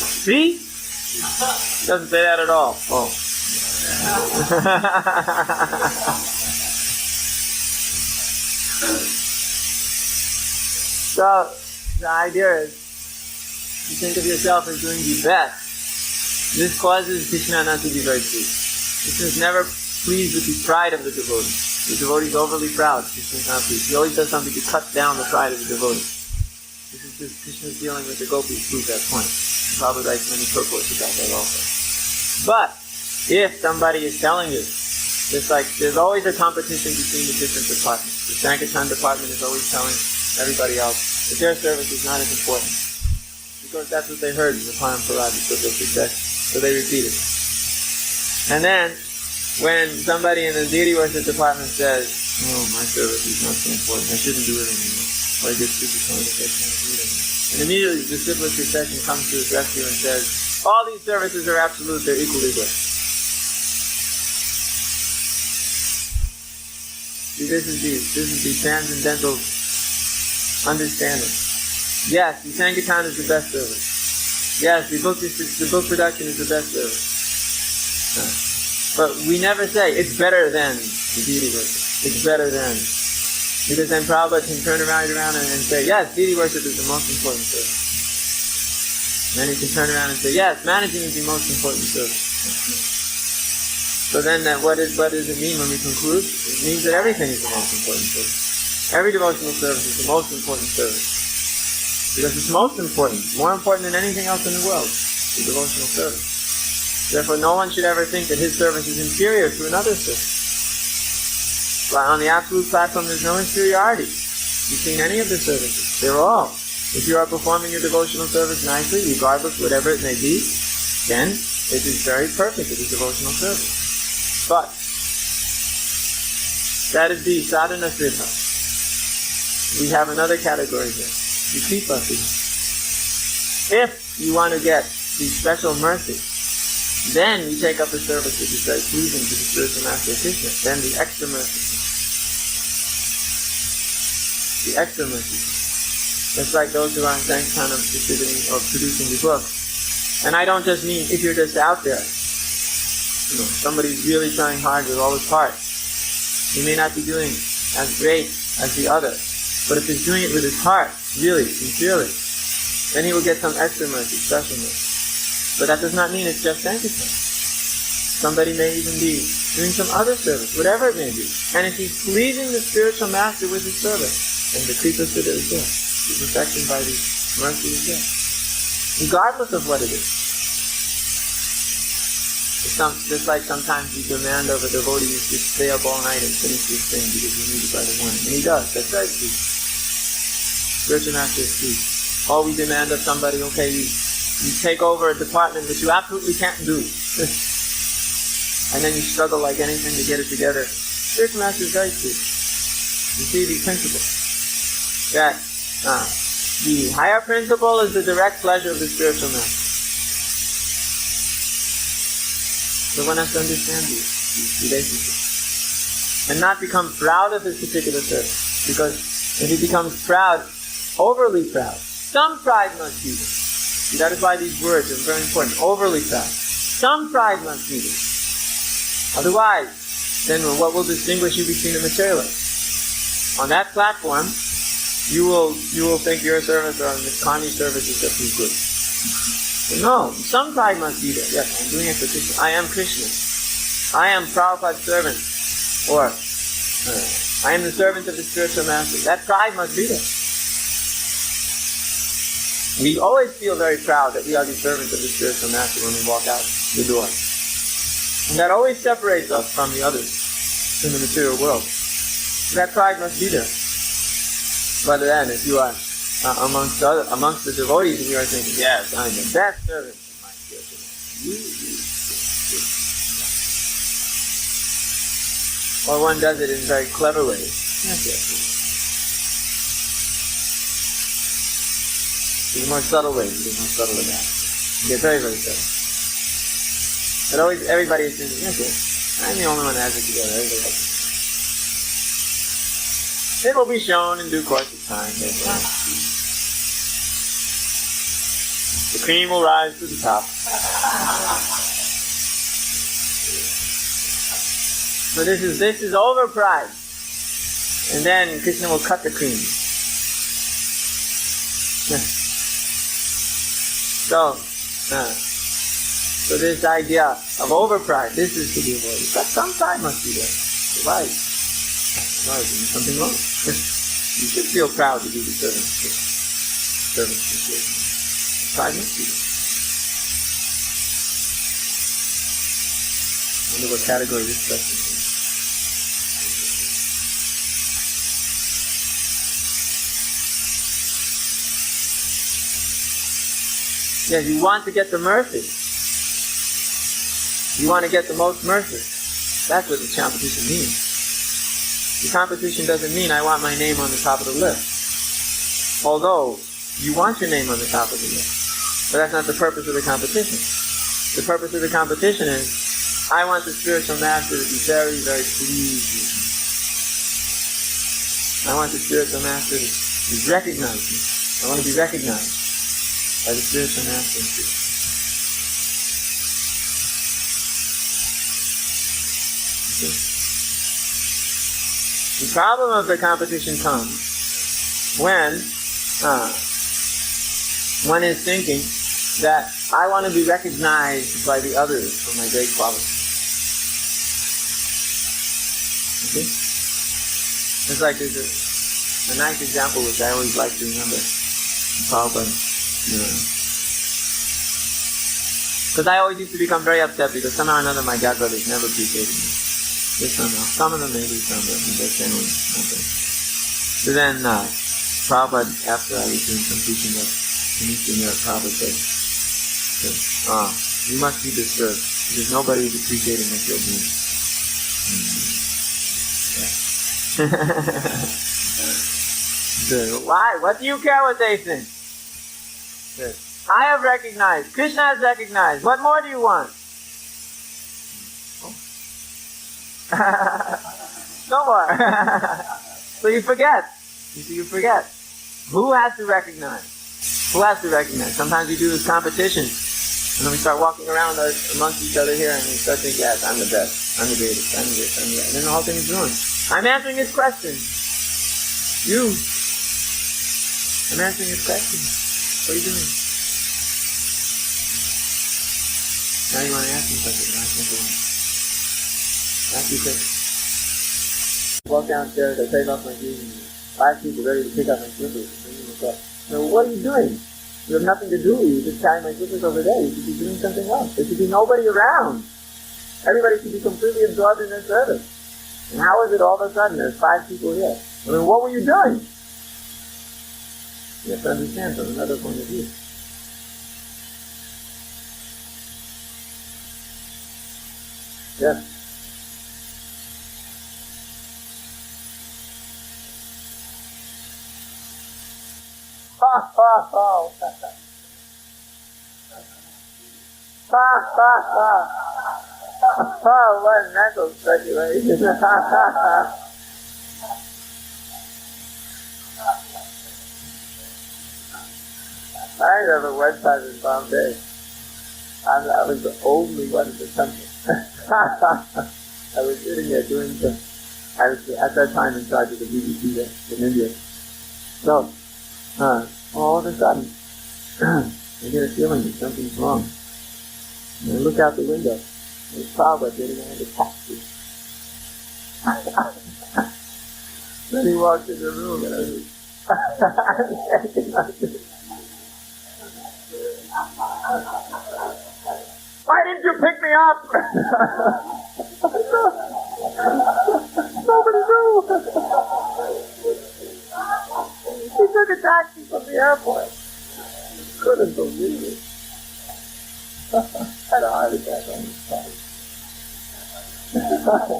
See? Doesn't say that at all. Oh. So, the idea is, you think of yourself as doing the best. This causes Krishna not to be very pleased. Krishna is never pleased with the pride of the devotee. The devotee is overly proud. Krishna is not pleased. He always does something to cut down the pride of the devotee. This is just Krishna is dealing with the gopis to prove that point. He probably writes many purports about that also. But if somebody is telling you, it's like there's always a competition between the different departments. The Sankirtan department is always telling everybody else that their service is not as important. Because that's what they heard in the Parampara because of success. So they repeat it. And then, when somebody in the deity worship department says, oh, my service is not so important, I shouldn't do it anymore. Or I get stupid conversation, I don't do it anymore. And immediately the disciplic succession comes to his rescue and says, all these services are absolute, they're equally good. See, this is the transcendental understanding. Yes, the Sankirtan is the best service. Yes, the book production is the best service. But we never say, it's better than the deity worship. It's better than. Because then Prabhupada can turn around and say, yes, deity worship is the most important service. Then he can turn around and say, yes, managing is the most important service. So then what does it mean when we conclude? It means that everything is the most important service. Every devotional service is the most important service. Because it's most important, more important than anything else in the world, the devotional service. Therefore, no one should ever think that his service is inferior to another service. But on the absolute platform, there's no inferiority between any of the services. They're all. If you are performing your devotional service nicely, regardless whatever it may be, then it is very perfect. It is devotional service. But that is the sadhana siddha. We have another category here. The kripa siddha. If you want to get the special mercy, then you take up a service that is very pleasing to the spiritual master Krishna. Then the extra mercy. The extra mercy. That's like those who are in Sankirtan of distributing or producing the book. And I don't just mean if you're just out there. Somebody's really trying hard with all his heart. He may not be doing as great as the other. But if he's doing it with his heart, really, sincerely, then he will get some extra mercy, special mercy. But that does not mean it's just Sankirtan. Somebody may even be doing some other service, whatever it may be. And if he's pleasing the spiritual master with his service, then the kripa siddha is there. The perfection by the mercy is there. Regardless of what it is. It's just like sometimes we demand of a devotee to stay up all night and finish this thing because we need it by the morning. And he does. That's very sweet. Spiritual master is sweet. Or we demand of somebody, okay, you take over a department that you absolutely can't do. And then you struggle like anything to get it together. Spiritual master is very sweet. You see the principle. That the higher principle is the direct pleasure of the spiritual master. So one has to understand these relationships. And not become proud of his particular service. Because if he becomes proud, overly proud, some pride must be there. See, that is why these words are very important. Overly proud. Some pride must be there. Otherwise, then what will distinguish you between the materialists? On that platform, you will think your service or Miss Connie's service is just as good. No, some pride must be there. Yes, I'm doing it for Krishna. I am Krishna. I am Prabhupada's servant. Or, I am the servant of the spiritual master. That pride must be there. We always feel very proud that we are the servants of the spiritual master when we walk out the door. And that always separates us from the others in the material world. That pride must be there. But then, if you are amongst the devotees, and you are thinking, yes, I'm the best servant of my spiritual master. Or one does it in very clever ways. Yes. There's more subtle ways, there's more subtle than that. They're very, very subtle. But always, everybody is thinking, yes, I'm the only one that has it together. Everybody else. It will be shown in due course of time. The cream will rise to the top. So this is over pride. And then Krishna will cut the cream. So this idea of overpride, this is to be avoided. But some pride must be there. Why? There's something wrong. You should feel proud to be the servant of Krishna. Servant of Krishna. Pride must be there. I wonder what category this question is. Yeah, you want to get the mercy. You want to get the most mercy. That's what the competition means. The competition doesn't mean I want my name on the top of the list. Although, you want your name on the top of the list. But that's not the purpose of the competition. The purpose of the competition is, I want the spiritual master to be very, very pleased with me. I want the spiritual master to recognize me. I want to be recognized by the spiritual master. Okay. The problem of the competition comes when one is thinking that I want to be recognized by the others for my great qualities. Okay? It's like there's a nice example which I always like to remember. Because I always used to become very upset because somehow or another my godbrothers never appreciated me. This somehow. Some of them maybe, some of them, but generally not very. So then, Prabhupada, after I was doing some teaching of Nitya, Prabhupada said, you must be disturbed because nobody is appreciating what you're doing. So, why? What do you care what they think? So, I have recognized. Krishna has recognized. What more do you want? No more. So you forget. You forget. Who has to recognize? Who has to recognize? Sometimes we do this competition, and then we start walking around amongst each other here, and we start thinking, yes, I'm the best, I'm the greatest, I'm this, I'm that. And then the whole thing is ruined. I'm answering his question. You. I'm answering his question. What are you doing? Now you want to ask me something. Ask me one. Ask me quick. Walk downstairs, I take off my shoes, and 5 people ready to pick up my slippers. So what are you doing? You have nothing to do. You just carry my slippers over there. You should be doing something else. There should be nobody around. Everybody should be completely absorbed in their service. And how is it all of a sudden there's 5 people here? I mean, what were you doing? You have to understand from another point of view. Yes. Ha ha ha. Ha ha ha. What mental speculation. I never went time in Bombay. I was the only one in the temple. I was sitting there doing I was at that time in charge of the BBC there in India. So, all of a sudden, I get a feeling that something's wrong. And I look out the window. There's Prabhupada getting out of the taxi. Then he walked in the room and I was shaking like this. Why didn't you pick me up? Nobody knew. He took a taxi from the airport. Couldn't believe it. Had a heart attack on his spot.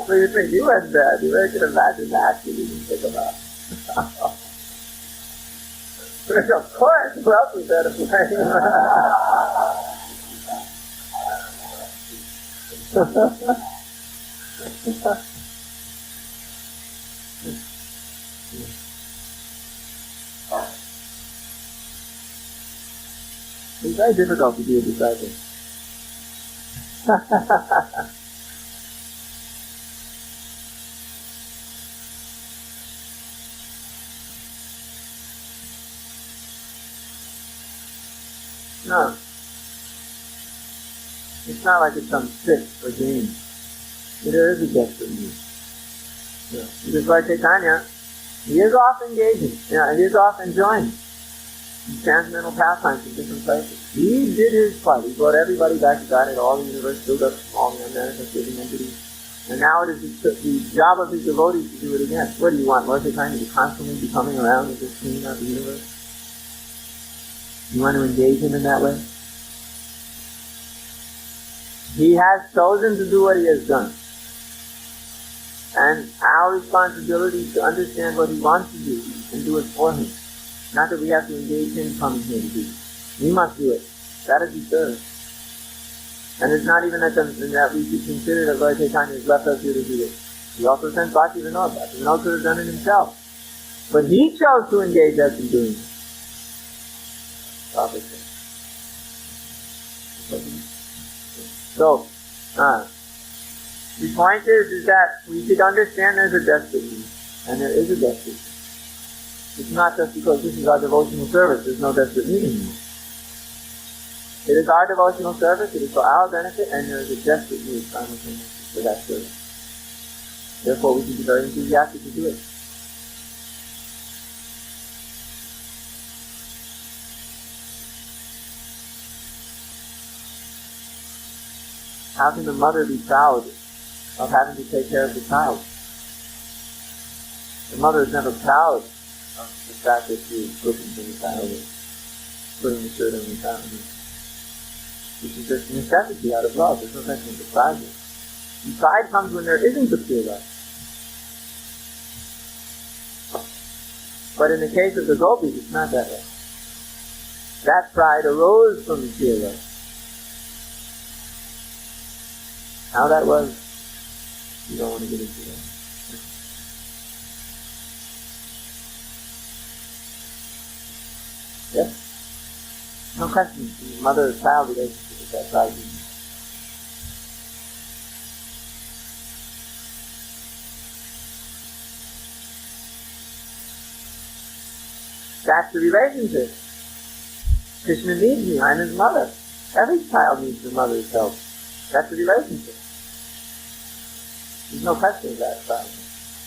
So you think you went bad? You can imagine that you didn't think about. Of course, who else was there to blame? It's very difficult to be a disciple. No. It's not like it's some trick or game. There is a desperate need. Yeah. Just like Chaitanya, he is off engaging. Yeah, he is off enjoying transcendental pastimes in different places. He did his part. He brought everybody back to God, and all the universe filled up all the unmanifest living entities. And now it is the job of his devotees to do it again. What do you want? Lord Chaitanya to constantly be coming around and just cleaning out the universe? You want to engage him in that way? He has chosen to do what he has done. And our responsibility is to understand what he wants to do and do it for him. Not that we have to engage him coming here to do it. We must do it. That is deserved. And it's not even that we should consider that Lord Chaitanya has left us here to do this. He also sent Bhakti Vinod. Bhakti Vinod could have done it himself. But he chose to engage us in doing it. So, the point is that we should understand there's a desperate need. And there is a desperate need. It's not just because this is our devotional service, there's no desperate need anymore. It is our devotional service, it is for our benefit, and there is a desperate need simultaneously for that service. Therefore, we should be very enthusiastic to do it. How can the mother be proud of having to take care of the child? The mother is never proud of the fact that she is cooking for the child or putting the shirt on the child. This is just a necessity out of love. There's no sense in the pride. And pride comes when there isn't the pure love. But in the case of the gopis, it's not that way. That pride arose from the pure love. How that was, you don't want to get into that. Yes? No question. The mother-child relationship is that pride. That's the relationship. Krishna needs me. I'm his mother. Every child needs the mother's help. That's the relationship. There's no question of that pride.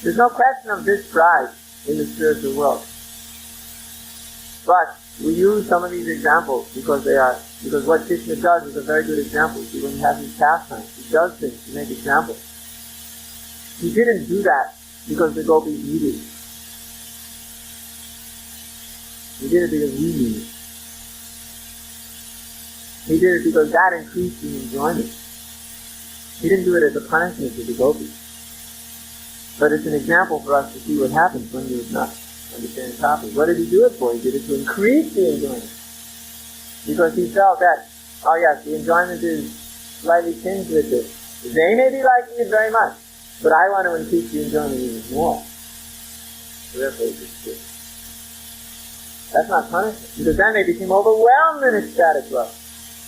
There's no question of this pride in the spiritual world. But we use some of these examples because what Krishna does is a very good example. See, when he has his pastimes, he does things to make examples. He didn't do that because the gopis needed it. He did it because we need it. He did it because that increased the enjoyment. He didn't do it as a punishment to the gopis. But it's an example for us to see what happens when he was not understanding properly. What did he do it for? He did it to increase the enjoyment. Because he felt that, oh yes, the enjoyment is slightly tinged with it. They may be liking it very much, but I want to increase the enjoyment even more. So therefore he just did. That's not punishment. Because then they became overwhelmed in ecstatic love.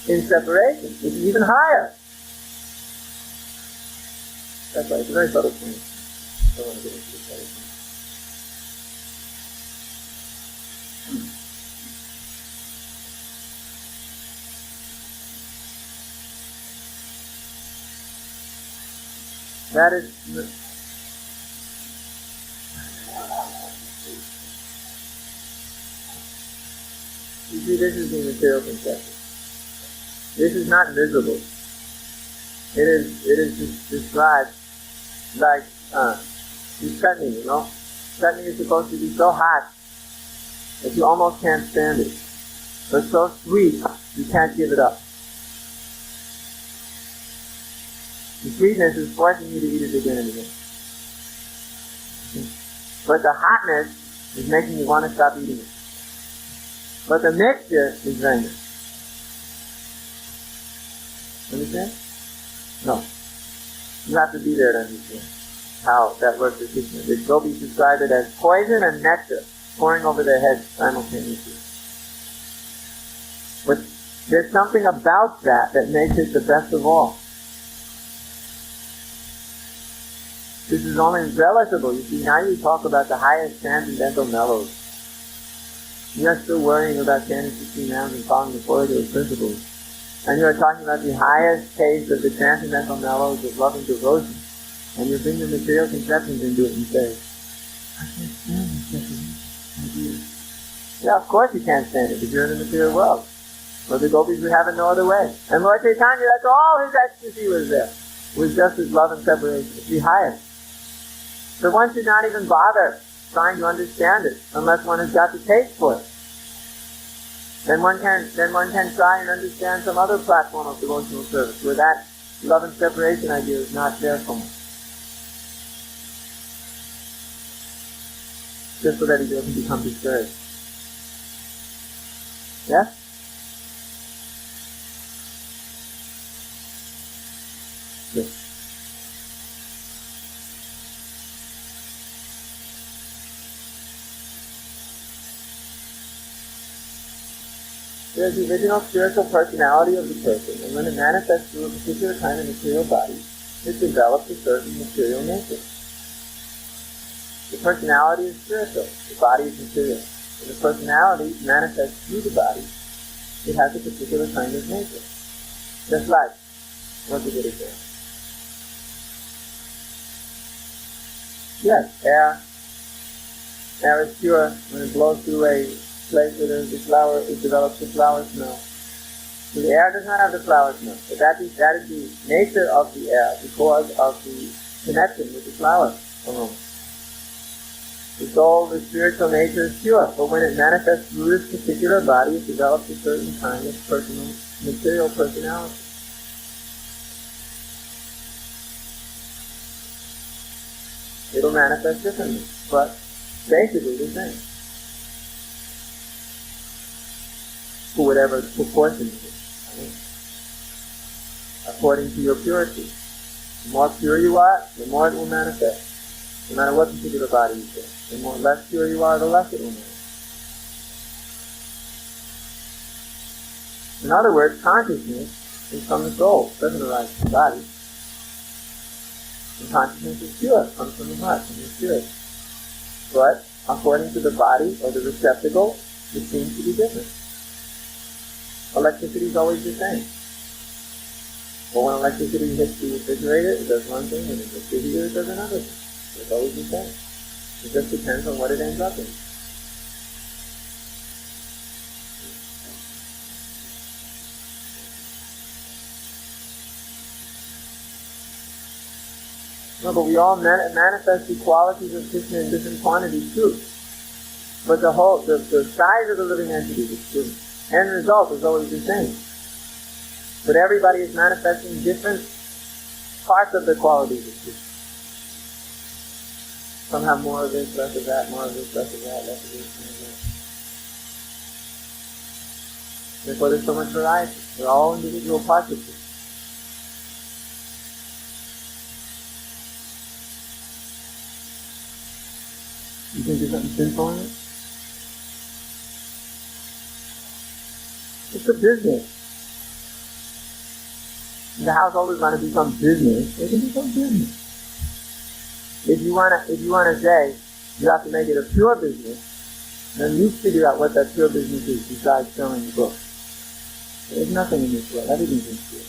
In separation, which is even higher. That's right, it's a very subtle thing. I don't want to get into this other thing. That is... You see, this is the material conception. This is not visible. It is described like chutney, you know? Chutney is supposed to be so hot that you almost can't stand it. But so sweet, you can't give it up. The sweetness is forcing you to eat it again and again. But the hotness is making you want to stop eating it. But the mixture is very nice. Understand? No. You have to be there to understand how that works with Krishna. The gopis describe it as poison and nectar pouring over their heads simultaneously. But there's something about that makes it the best of all. This is only relatable. You see, now you talk about the highest transcendental mellows. You are still worrying about chanting 16 rounds and following the 4 principles. And you are talking about the highest taste of the transcendental mellows of loving devotion. And you bring the material conceptions into it and say, I can't stand this idea. Yeah, of course you can't stand it, because you're in the material world. But the gopis would have it no other way. And Lord Chaitanya, that's all his ecstasy was there. It was just his love and separation. It's the highest. So one should not even bother trying to understand it, unless one has got the taste for it. Then one can try and understand some other platform of devotional service, where that love and separation idea is not there for one. Just so that he doesn't become discouraged. Yes? Yes. There's the original spiritual personality of the person, and when it manifests through a particular kind of material body, it develops a certain material nature. The personality is spiritual, the body is material. When the personality manifests through the body, it has a particular kind of nature. Just like, what's a good example? Yes, air. Air is pure. When it blows through a place where there's a flower, it develops a flower smell. So the air does not have the flower smell, but that is the nature of the air because of the connection with the flower aroma. The soul, the spiritual nature is pure, but when it manifests through this particular body, it develops a certain kind of personal, material personality. It'll manifest differently, but basically the same. For whatever proportion it is, right? According to your purity. The more pure you are, the more it will manifest. No matter what particular body you get. The more less pure you are, the less it will manifest. In other words, consciousness is from the soul. It doesn't arise from the body. And consciousness is pure. It comes from the heart, from the spirit. But according to the body or the receptacle, it seems to be different. Electricity is always the same. But when electricity hits the refrigerator, it does one thing, and when it hits the heater, it does another thing. So it's always the same. It just depends on what it ends up in. No, but we all manifest the qualities of Krishna in different quantities too. But the size of the living entity, the end result is always the same. But everybody is manifesting different parts of the qualities of Krishna. Some have more of this, less of that, more of this, less of that, less of this, more of that. Therefore there's so much variety. They're all individual parts of this. You think there's something sinful in it? It's a business. The household is going to become business. It can become business. If you wanna say you have to make it a pure business, then you figure out what that pure business is besides selling the book. There's nothing in this world. Everything's impure.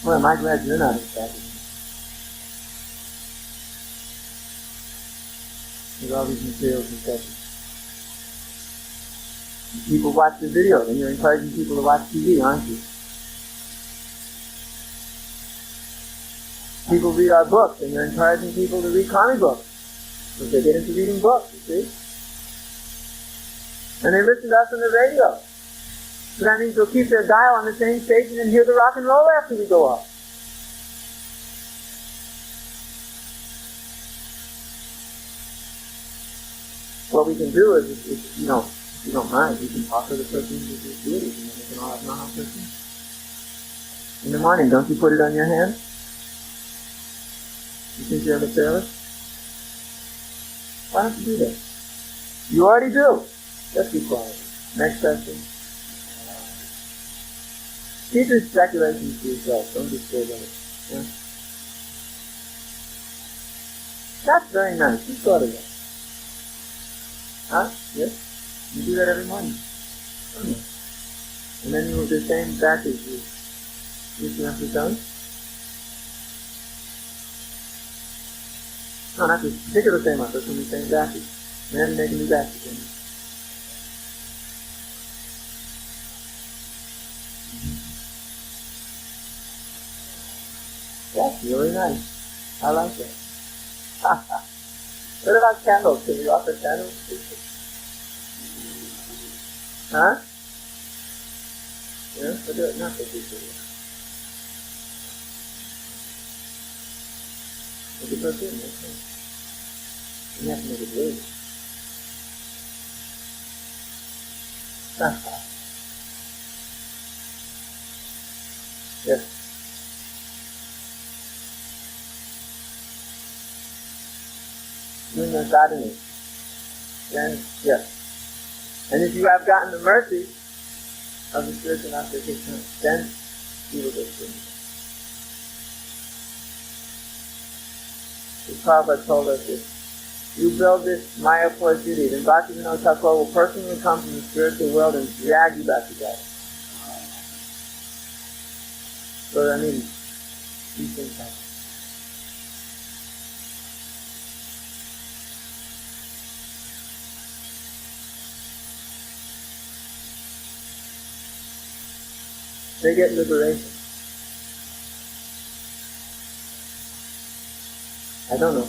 Well, am I glad you're not excited? With all these material conceptions. People watch the video, and you're encouraging people to watch TV, aren't you? People read our books, and you're encouraging people to read comic books. So they get into reading books, you see? And they listen to us on the radio. So that means they'll keep their dial on the same station and hear the rock and roll after we go off. What we can do is, if you don't mind, you can offer the person who's just doing it, and then they can all have Maha Krishna. In the morning, don't you put it on your hand? You think you're a materialist? Why don't you do that? You already do. Just be quiet. Next question. Keep your speculations to yourself. Don't disturb others. Yeah? That's very nice. You thought of that. Huh? Yes? You do that every morning. Oh. And then you with the same batches you have to done? No, not the particular same one, but from the same batches. And then making new batches. That's really nice. I like that. What about candles? Can you offer candles? Huh? Yeah? What do it not for people? What do you put in? You have to make it big. Yes. Doing your gardening. Then, yes. And if you have gotten the mercy of the spiritual master, then you will get things. The Prabhupada told us this. You build this Mayapur city, then Bhaktivinoda Thakur will personally come from the spiritual world and drag you back to God. So, I mean, these things happen. They get liberation. I don't know.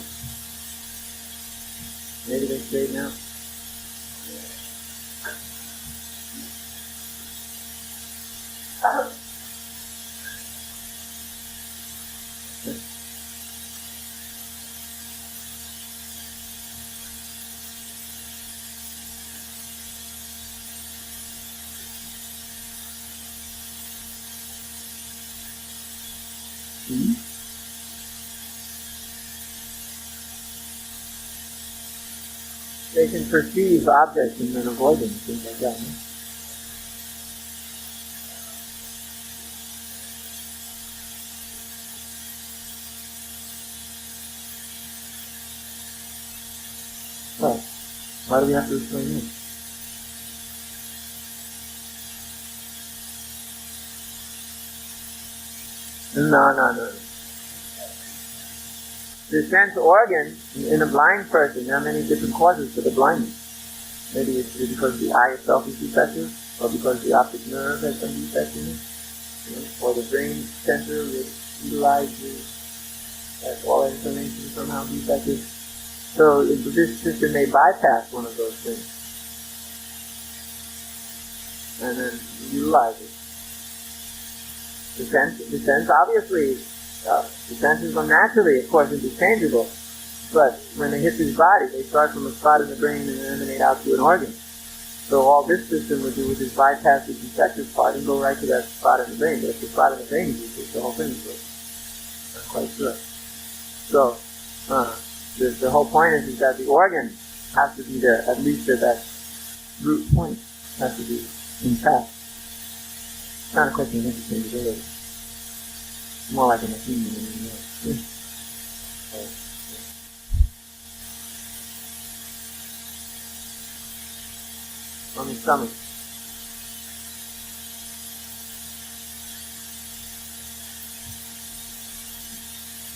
Maybe they straighten out. They can perceive objects and then avoid them, things like that. Well, why do we have to explain this? No. The sense organ in a blind person, there are many different causes for the blindness. Maybe it's because the eye itself is defective, or because the optic nerve has some defect in it, or the brain center which utilizes all information somehow defective. So this system may bypass one of those things and then utilize it. The sense obviously, the senses are naturally, of course, interchangeable, but when they hit this body, they start from a spot in the brain and then emanate out to an organ. So all this system would do is just bypass the defective part and go right to that spot in the brain. But if the spot in the brain is useless, the whole thing is useless. I'm quite sure. So, the whole point is that the organ has to be there, at least at that root point, has to be intact. It's not a question of interchangeability. It's more like a machine than anything else. On the stomach.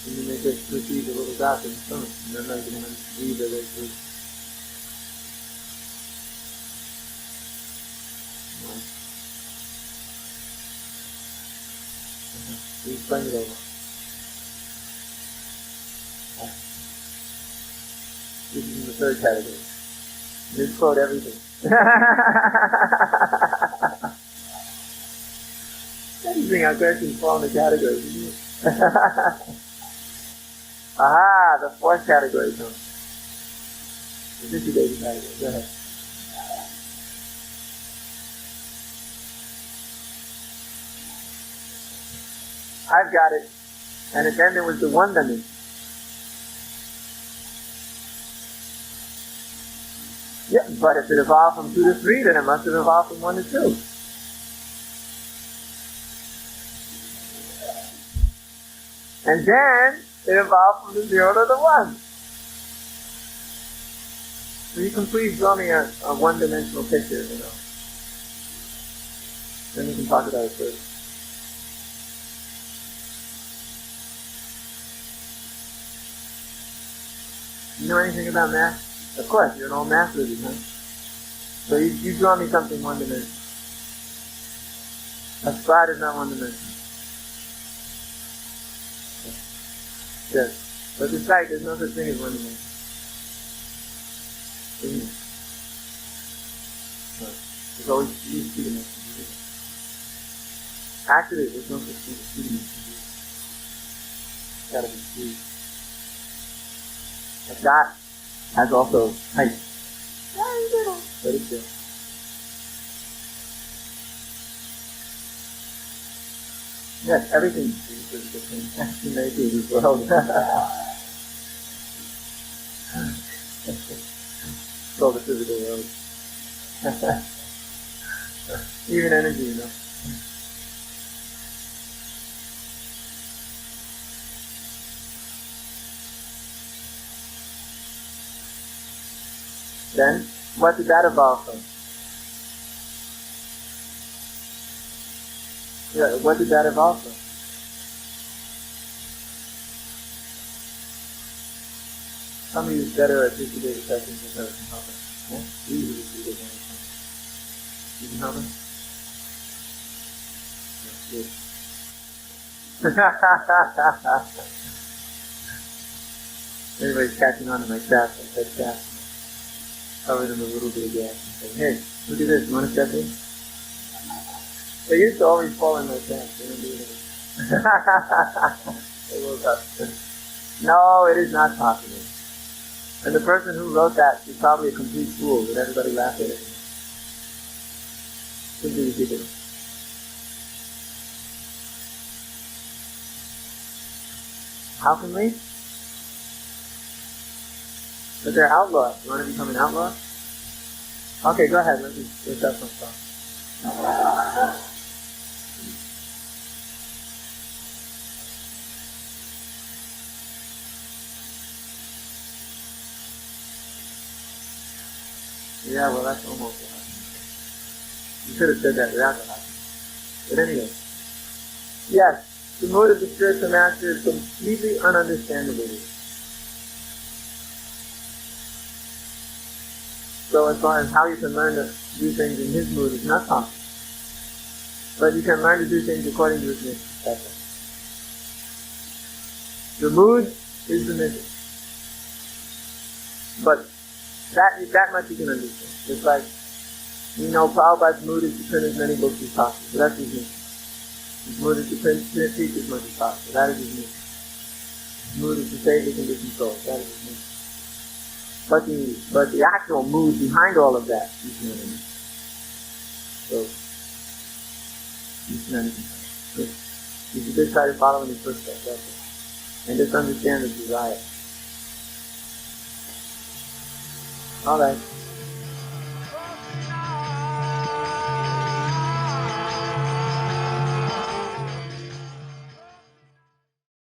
And then they just receive a little dot in the stomach. And they're not going to breathe their way through. We explain it over. This is in the third category. Misquote everything. Anything our questions fall in the category. Aha, the fourth category comes. The 50 baby category. Go ahead. I've got it. And then there was the wonderment. Yeah, but if it evolved from 2 to 3, then it must have evolved from 1 to 2. And then it evolved from the 0 to the 1. So you can please draw me a one-dimensional picture, Then we can talk about it further. You know anything about math? Of course, you're an old math wizard, huh? So you draw me something one-dimensional. A spot is not one-dimensional. Yes. But in fact, there's no such thing as one-dimensional. Isn't it? No. There's always two dimensions. Actually, there's no such thing as two dimensions. It's gotta be three. A dot has also height. Very little. But it's there. Yes, everything is physical things. You may be this world. It's called the physical world. Even energy, Then, what did that evolve from? Yeah, what did that evolve from? Somebody who's better at articulating questions than her can help us. Yeah? You can help us? Yes, good. Everybody's catching on to my craft. I said craft. Cover them a little bit of gas and say, hey, look at this, you want to step in? They used to always fall in my trap. They don't do it anymore. They woke up. No, it is not possible. And the person who wrote that is probably a complete fool, but everybody laughed at it. Simply ridiculous. How can we? But they're outlaws. You want to become an outlaw? Okay, go ahead. Let's have some fun. Yeah, well, that's almost what happened. You could have said that without the happening. But anyway. Yes, the mood of the spiritual master is completely ununderstandable to you. So as far as how you can learn to do things in his mood is not possible. But you can learn to do things according to his mission. That's it. The mood is the mission. But that much you can understand. It's like, we know Prabhupada's mood is to print as many books as possible. So that's his mission. His mood is to teach as much as possible. That is his mission. His mood is to save the conditioned soul. That is his mission. But the actual mood behind all of that, you can understand. So, you can understand. You should just try to follow in his footsteps. That's it. And just understand the desire. All right.